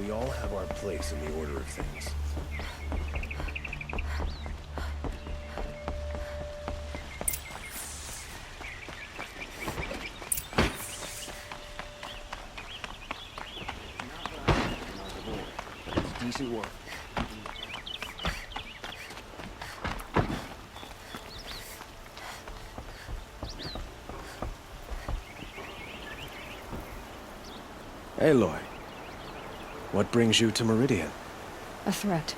We all have our place in the order of things. It's decent work. Aloy, what brings you to Meridian? A threat.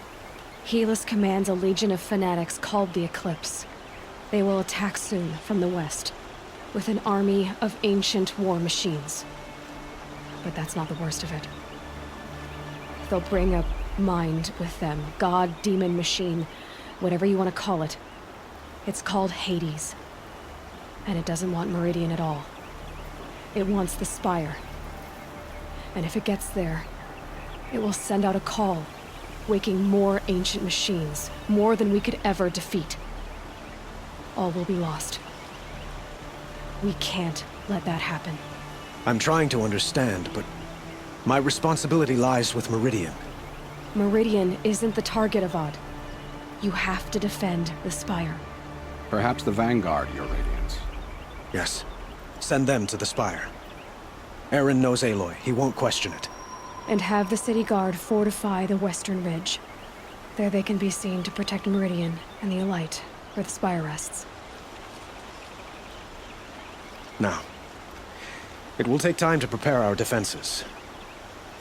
Helis commands a legion of fanatics called the Eclipse. They will attack soon from the west, with an army of ancient war machines. But that's not the worst of it. They'll bring a mind with them, god, demon, machine, whatever you want to call it. It's called Hades. And it doesn't want Meridian at all. It wants the Spire. And if it gets there, it will send out a call, waking more ancient machines, more than we could ever defeat. All will be lost. We can't let that happen. I'm trying to understand, but my responsibility lies with Meridian. Meridian isn't the target, Avad. You have to defend the Spire. Perhaps the Vanguard, Your Radiance. Yes. Send them to the Spire. Eren knows Aloy. He won't question it. And have the city guard fortify the western ridge. There they can be seen to protect Meridian and the Elite, where the Spire rests. Now, it will take time to prepare our defenses.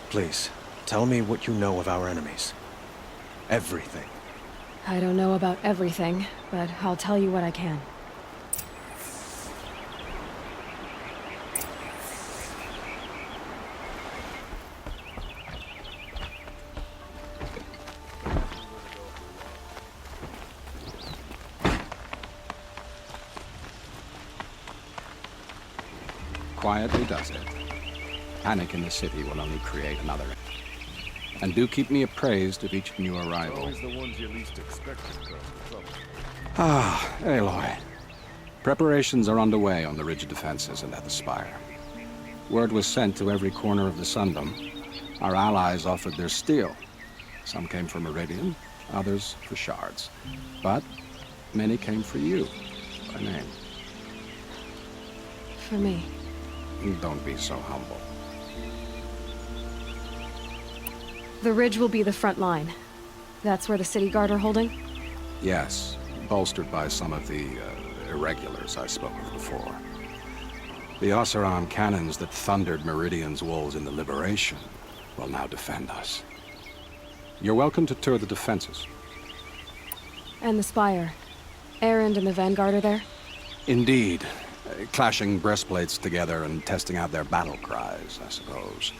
Please, tell me what you know of our enemies. Everything. I don't know about everything, but I'll tell you what I can. Quietly does it. Panic in the city will only create another. And do keep me appraised of each new arrival. Always the ones you least expect to cause trouble. Ah, Aloy. Preparations are underway on the ridge defenses and at the Spire. Word was sent to every corner of the Sundom. Our allies offered their steel. Some came for Meridian, others for shards. But many came for you, by name. For me. Don't be so humble. The ridge will be the front line. That's where the city guard are holding? Yes, bolstered by some of the irregulars I spoke of before. The Oseram cannons that thundered Meridian's walls in the Liberation will now defend us. You're welcome to tour the defenses. And the Spire. Erend and the Vanguard are there? Indeed. Clashing breastplates together and testing out their battle cries, I suppose.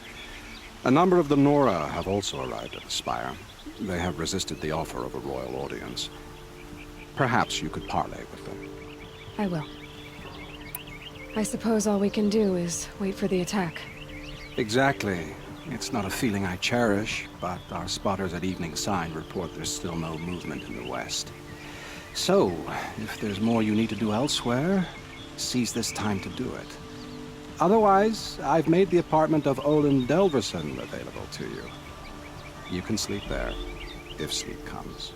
A number of the Nora have also arrived at the Spire. They have resisted the offer of a royal audience. Perhaps you could parley with them. I will. I suppose all we can do is wait for the attack. Exactly. It's not a feeling I cherish, but our spotters at Evening Sign report there's still no movement in the west. So, if there's more you need to do elsewhere, seize this time to do it. Otherwise, I've made the apartment of Olin Delverson available to you. You can sleep there, if sleep comes.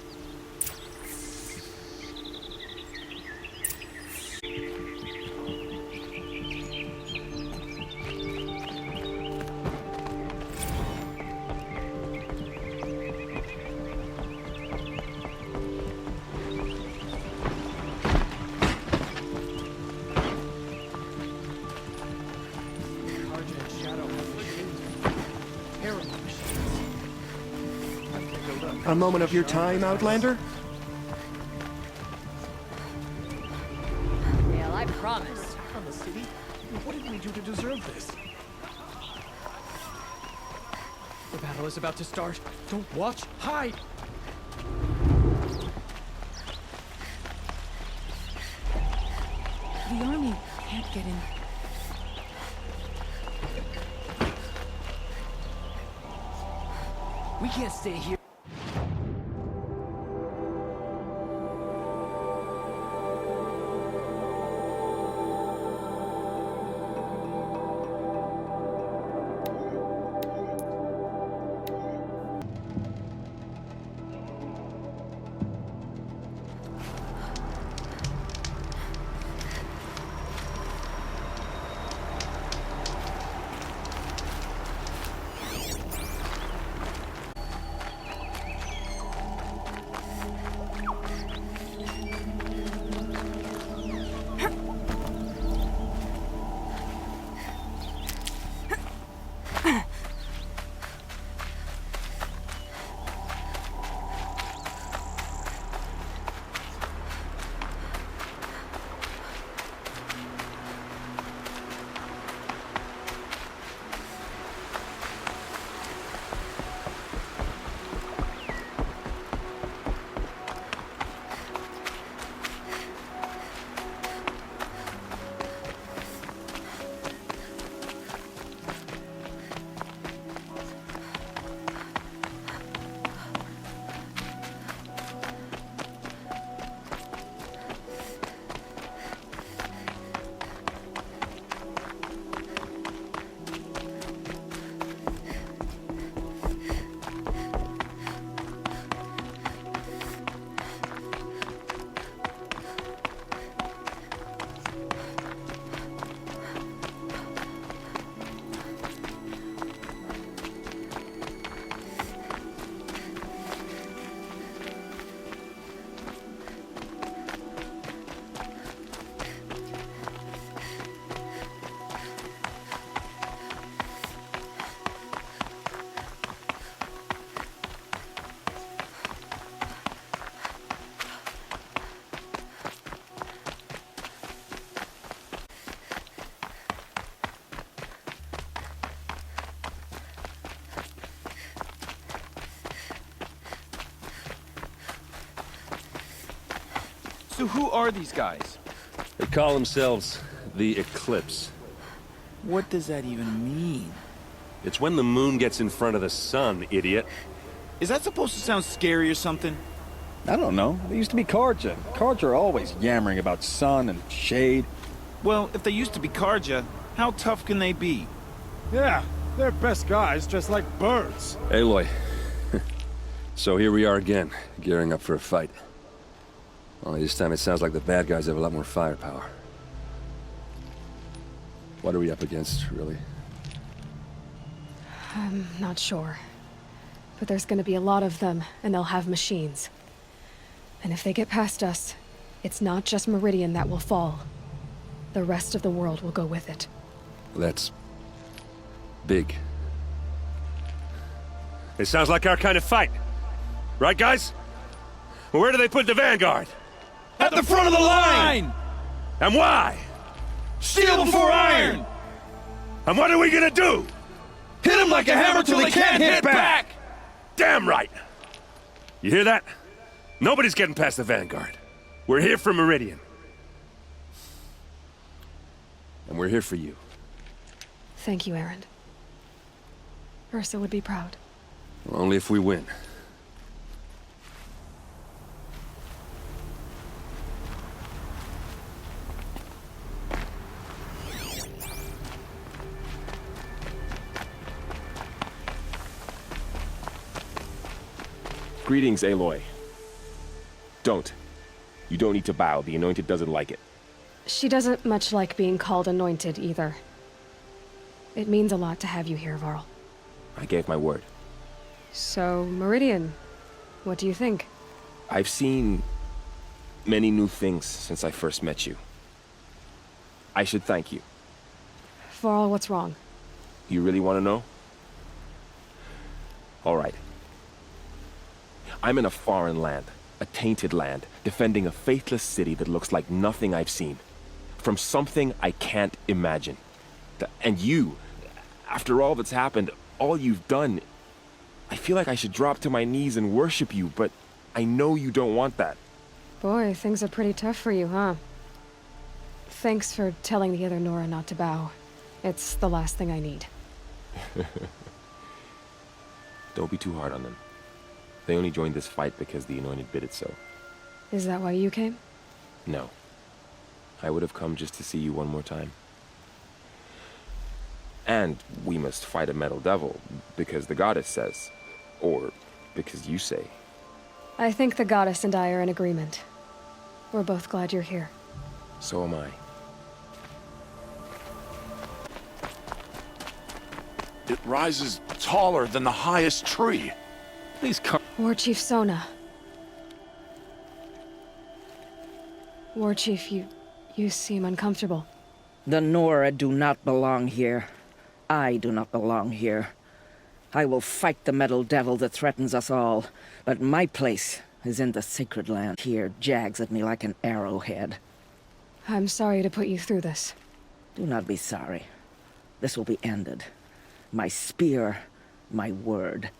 A moment of your time, Outlander? Well, I promise. From the city? What did we do to deserve this? The battle is about to start. Don't watch, hide! The army can't get in. We can't stay here. So who are these guys? They call themselves the Eclipse. What does that even mean? It's when the moon gets in front of the sun, idiot. Is that supposed to sound scary or something? I don't know. They used to be Karja. Karja are always yammering about sun and shade. Well, if they used to be Karja, how tough can they be? Yeah, they're best guys, just like birds. Aloy. So here we are again, gearing up for a fight. Only this time it sounds like the bad guys have a lot more firepower. What are we up against, really? I'm not sure. But there's gonna be a lot of them, and they'll have machines. And if they get past us, it's not just Meridian that will fall. The rest of the world will go with it. That's... big. It sounds like our kind of fight. Right, guys? Well, where do they put the Vanguard? At the front of the line! And why? Steel before iron! And what are we gonna do? Hit him like a hammer till he can't hit back! Damn right! You hear that? Nobody's getting past the Vanguard. We're here for Meridian. And we're here for you. Thank you, Aaron. Ursa would be proud. Well, only if we win. Greetings, Aloy. Don't. You don't need to bow. The Anointed doesn't like it. She doesn't much like being called anointed, either. It means a lot to have you here, Varl. I gave my word. So, Meridian, what do you think? I've seen many new things since I first met you. I should thank you. Varl, what's wrong? You really want to know? All right. I'm in a foreign land, a tainted land, defending a faithless city that looks like nothing I've seen. From something I can't imagine. And you, after all that's happened, all you've done, I feel like I should drop to my knees and worship you, but I know you don't want that. Boy, things are pretty tough for you, huh? Thanks for telling the other Nora not to bow. It's the last thing I need. Don't be too hard on them. They only joined this fight because the Anointed bid it so. Is that why you came? No. I would have come just to see you one more time. And we must fight a metal devil, because the goddess says. Or because you say. I think the goddess and I are in agreement. We're both glad you're here. So am I. It rises taller than the highest tree. Please come. War Chief Sona. War Chief, you seem uncomfortable. The Nora do not belong here. I do not belong here. I will fight the metal devil that threatens us all, but my place is in the sacred land. Here jags at me like an arrowhead. I'm sorry to put you through this. Do not be sorry. This will be ended. My spear, my word.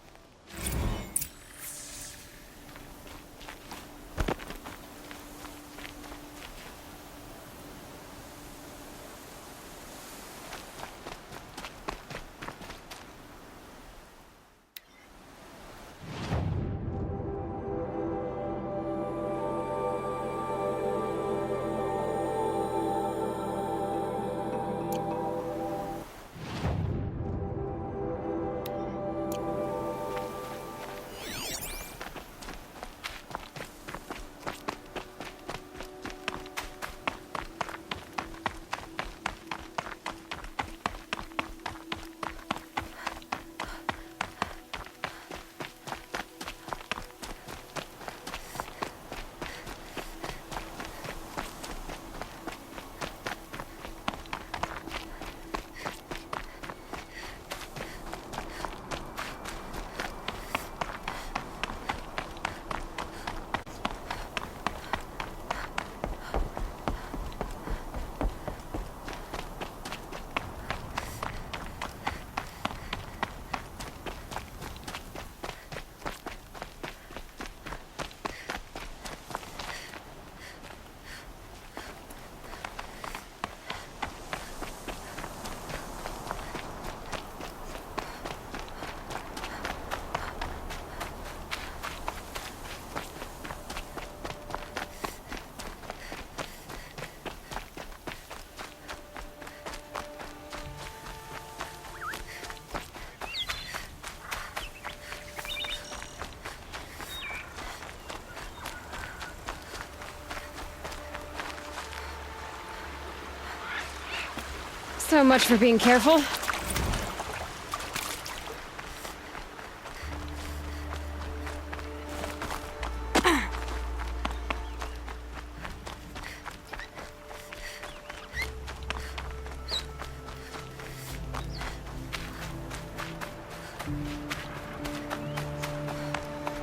So much for being careful.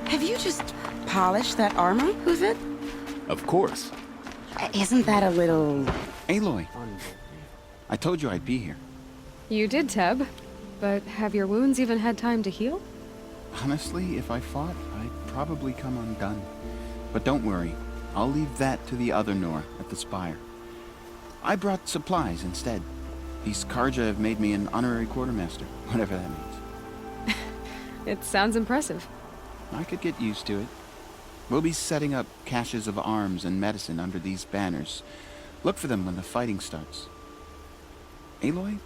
Have you just polished that armor, Huvit? Of course. Isn't that a little... Aloy, I told you I'd be here. You did, Teb. But have your wounds even had time to heal? Honestly, if I fought, I'd probably come undone. But don't worry, I'll leave that to the other Nor at the Spire. I brought supplies instead. These Karja have made me an honorary quartermaster, whatever that means. It sounds impressive. I could get used to it. We'll be setting up caches of arms and medicine under these banners. Look for them when the fighting starts. Aloy,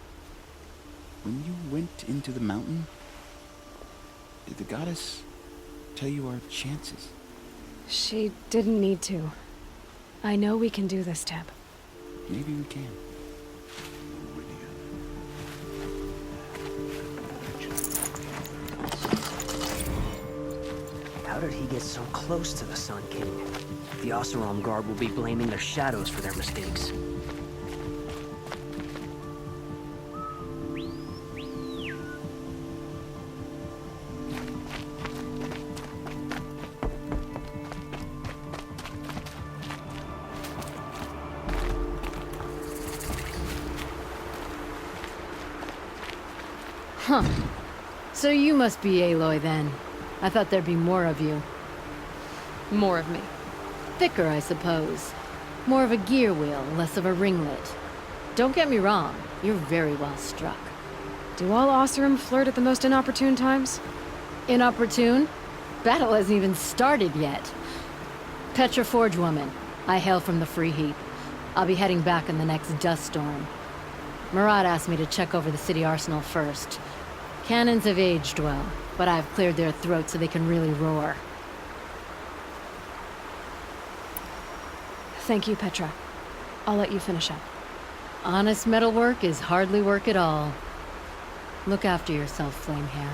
when you went into the mountain, did the goddess tell you our chances? She didn't need to. I know we can do this, Teb. Maybe we can. How did he get so close to the Sun King? The Oseram Guard will be blaming their shadows for their mistakes. Huh. So you must be Aloy then. I thought there'd be more of you. More of me. Thicker, I suppose. More of a gear wheel, less of a ringlet. Don't get me wrong, you're very well struck. Do all Oseram flirt at the most inopportune times? Inopportune? Battle hasn't even started yet. Petra Forge woman. I hail from the Free Heap. I'll be heading back in the next dust storm. Murad asked me to check over the city arsenal first. Cannons have aged well, but I've cleared their throats so they can really roar. Thank you, Petra. I'll let you finish up. Honest metalwork is hardly work at all. Look after yourself, Flamehair.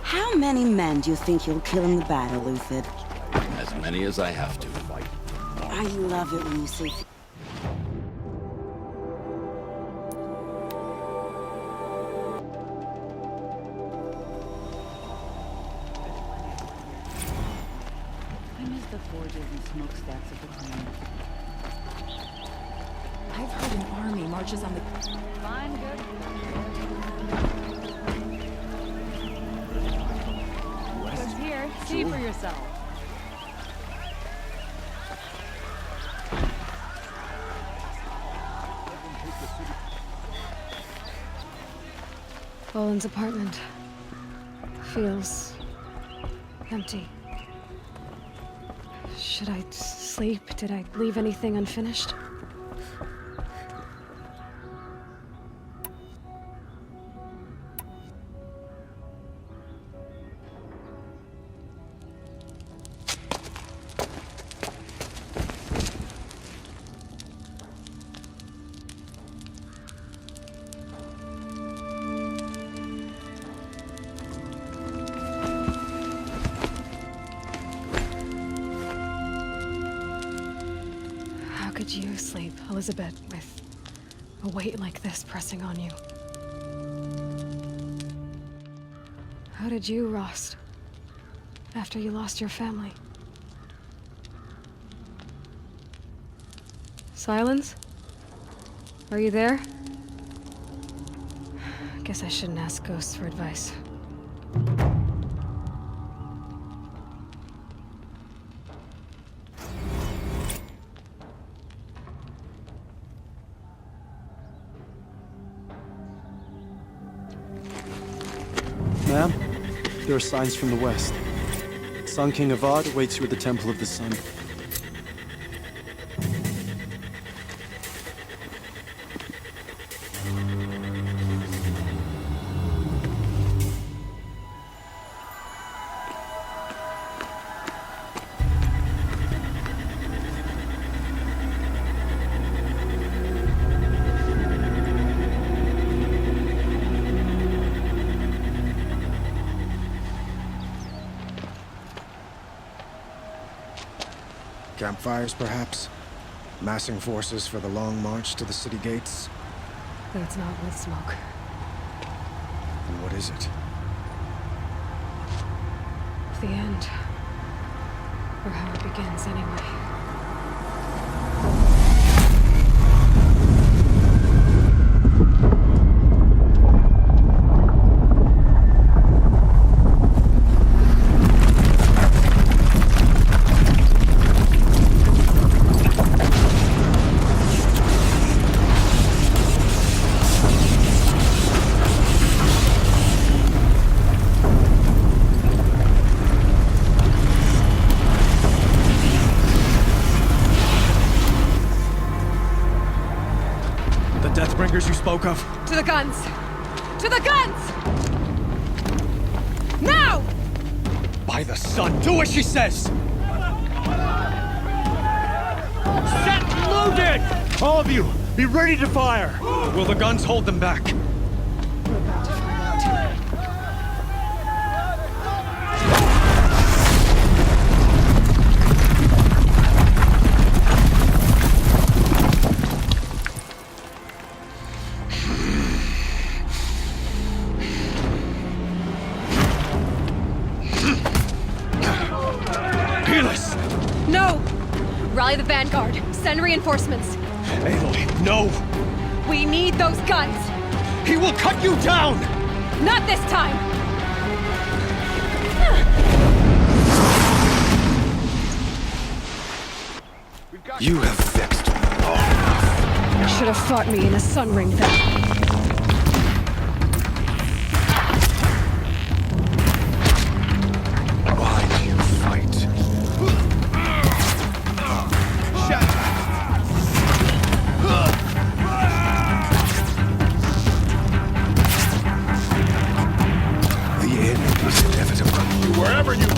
How many men do you think you'll kill in the battle, Uthid? As many as I have to. I love it when you say... I miss the forges and smokestacks of the clan. I've heard an army marches on the... Fine, good. Who's here? See for yourself. Boland's apartment feels empty. Should I sleep? Did I leave anything unfinished? How could you sleep, Elizabeth, with a weight like this pressing on you? How did you, Rost, after you lost your family? Silence? Are you there? Guess I shouldn't ask ghosts for advice. Ma'am, there are signs from the west. Sun King Avad awaits you at the Temple of the Sun. Campfires, perhaps? Massing forces for the long march to the city gates? That's not with smoke. And what is it? The end. Or how it begins, anyway. You spoke of? To the guns! To the guns! Now! By the sun, do what she says! Set loaded! All of you, be ready to fire! Will the guns hold them back? We're about to find out. No! Rally the vanguard. Send reinforcements. Aloy, no! We need those guns! He will cut you down! Not this time! You have vexed me long enough. You should have fought me in a sun ring then. Wherever you go.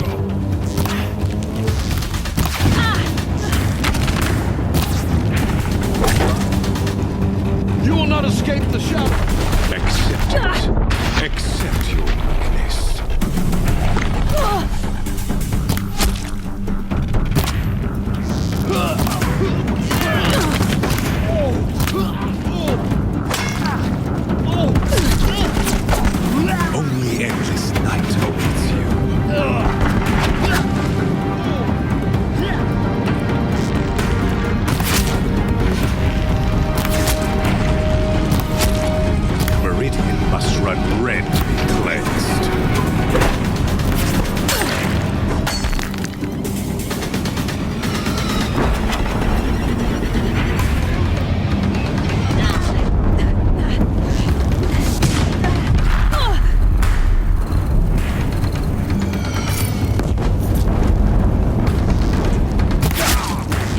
You will not escape the shadow. Accept it. Accept your weakness. Only endless night awaits you. Meridian must run red to be cleansed.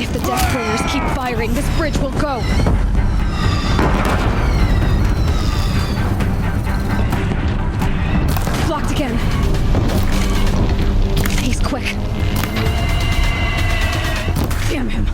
If the Deathbringers keep firing, this bridge will go. Blocked again. He's quick. Damn him.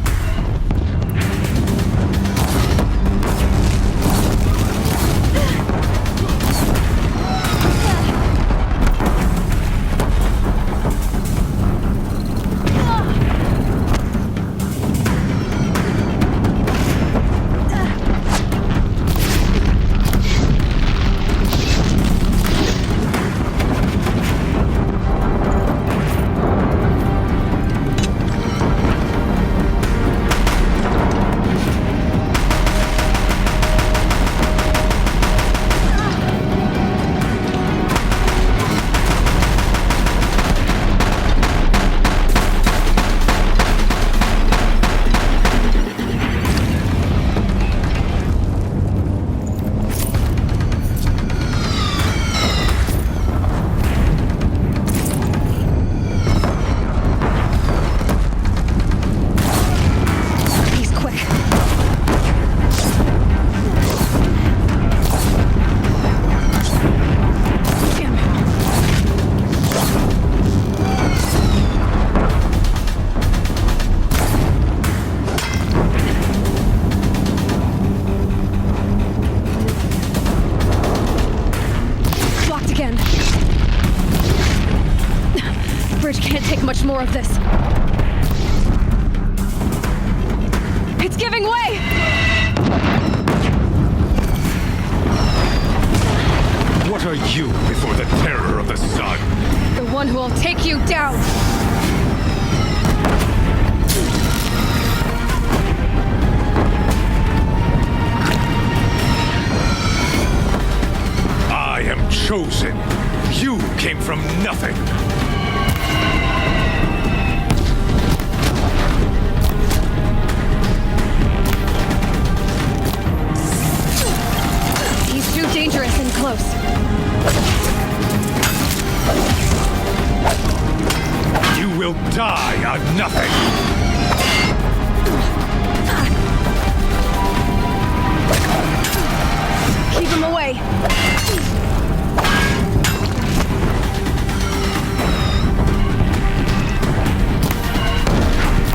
Bridge can't take much more of this. are you before the terror of the sun? The one who will take you down! I am chosen. You came from nothing. He's too dangerous and close. You will die on nothing. Keep him away.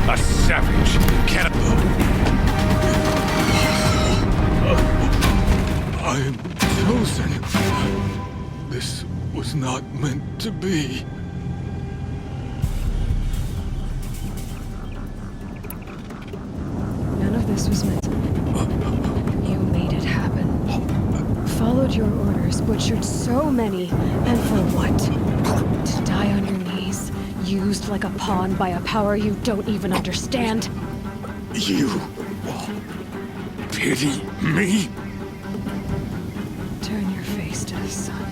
A savage cannibal. I am chosen. This was not meant to be. None of this was meant to be. You made it happen. Followed your orders, butchered so many, and for what? To die on your knees, used like a pawn by a power you don't even understand? You pity me? Turn your face to the sun.